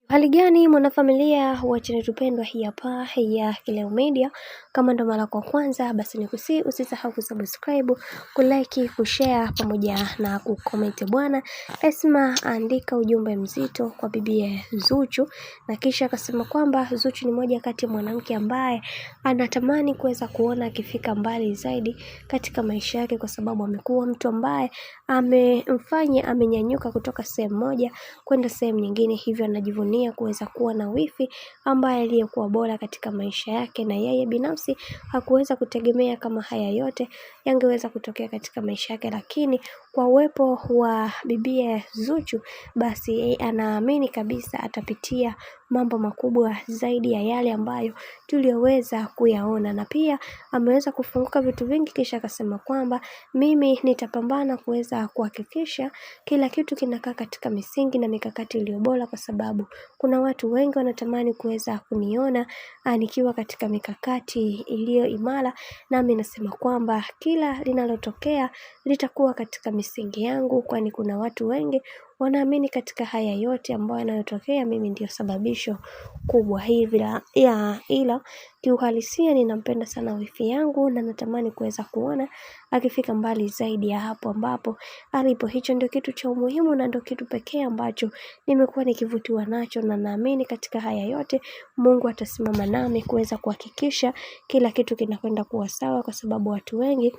Hali gani mwanafamilia wa channel tupendwa hii hapa ya Kileo Media. Kama ndo mara kwa kwanza basi nikusihi usisahau kusubscribe, kulike, kushare pamoja na kucomment bwana. Esma andika ujumbe mzito kwa bibie Zuchu na kisha akasema kwamba Zuchu ni moja kati ya mwanamke ambaye anatamani kuweza kuona akifika mbali zaidi katika maisha yake, kwa sababu amekuwa mtu ambaye amenyanyuka kutoka sehemu moja kwenda sehemu nyingine, hivyo anajivunia kuweza kuwa na wifi ambaye aliyekuwa bora katika maisha yake, na yeye binafsi hakuweza kutegemea kama haya yote yangeweza kutokea katika maisha yake, lakini kwa uwepo wa bibie Zuchu basi yeye anaamini kabisa atapitia mambo makubwa zaidi ya yale ambayo tulioweza kuyaona, na pia ameweza kufunguka vitu vingi. Kisha akasema kwamba mimi nitapambana kuweza kuhakikisha kila kitu kinakaa katika misingi na mikakati iliyo bora, kwa sababu kuna watu wengi wanatamani kuweza kuniona nikiwa katika mikakati iliyo imara, nami nasema kwamba kila linalotokea litakuwa katika misingi yangu, kwani kuna watu wengi wanaamini katika haya yote ambayo yanayotokea mimi ndio sababisho kubwa hivi ila kiuhalisia ninampenda sana wifi yangu na natamani kuweza kuona akifika mbali zaidi ya hapo ambapo alipo. Hicho ndio kitu cha umuhimu na ndio kitu pekee ambacho nimekuwa nikivutiwa nacho, na naamini katika haya yote Mungu atasimama nami kuweza kuhakikisha kila kitu kinakwenda kuwa sawa, kwa sababu watu wengi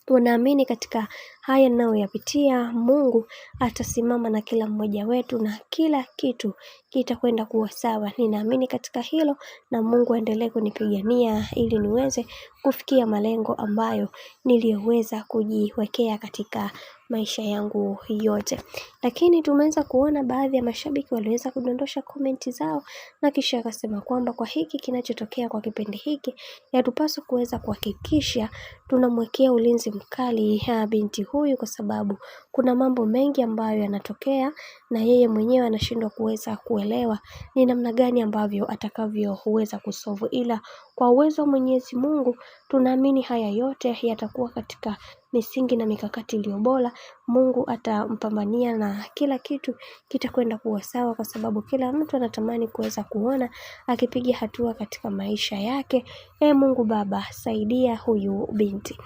wanaamini katika haya ninayoyapitia Mungu atasimama na kila mmoja wetu na kila kitu kitakwenda kuwa sawa. Ninaamini katika hilo, na Mungu aendelee kunipigania ili niweze kufikia malengo ambayo niliyoweza kujiwekea katika maisha yangu yote. Lakini tumeweza kuona baadhi ya mashabiki waliweza kudondosha komenti zao, na kisha akasema kwamba kwa hiki kinachotokea kwa kipindi hiki yatupaswa kuweza kuhakikisha tunamwekea ulinzi mkali binti huyu, kwa sababu kuna mambo mengi ambayo yanatokea na yeye mwenyewe anashindwa kuweza kuelewa ni namna gani ambavyo atakavyoweza kusolve, ila kwa uwezo wa Mwenyezi Mungu tunaamini haya yote yatakuwa katika misingi na mikakati iliyo bora. Mungu atampambania na kila kitu kitakwenda kuwa sawa, kwa sababu kila mtu anatamani kuweza kuona akipiga hatua katika maisha yake. Mungu Baba saidia huyu binti.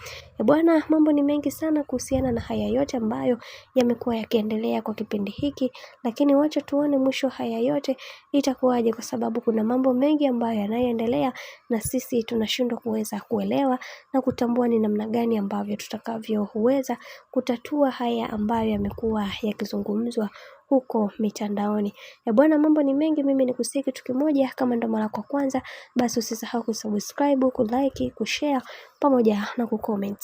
Bwana, mambo ni mengi sana kuhusiana na haya yote ambayo yamekuwa yakiendelea kwa kipindi hiki, lakini wacha tuone mwisho haya yote itakuwaje, kwa sababu kuna mambo mengi ambayo yanayoendelea na sisi tunashindwa kuweza kuelewa na kutambua ni namna gani ambavyo tutakavyoweza kutatua haya ambayo yamekuwa yakizungumzwa huko mitandaoni. Bwana, mambo ni mengi, mimi nikusihi kitu kimoja, kama ndo mara kwa kwanza basi usisahau kusubscribe, kulike, kushare pamoja na kucomment.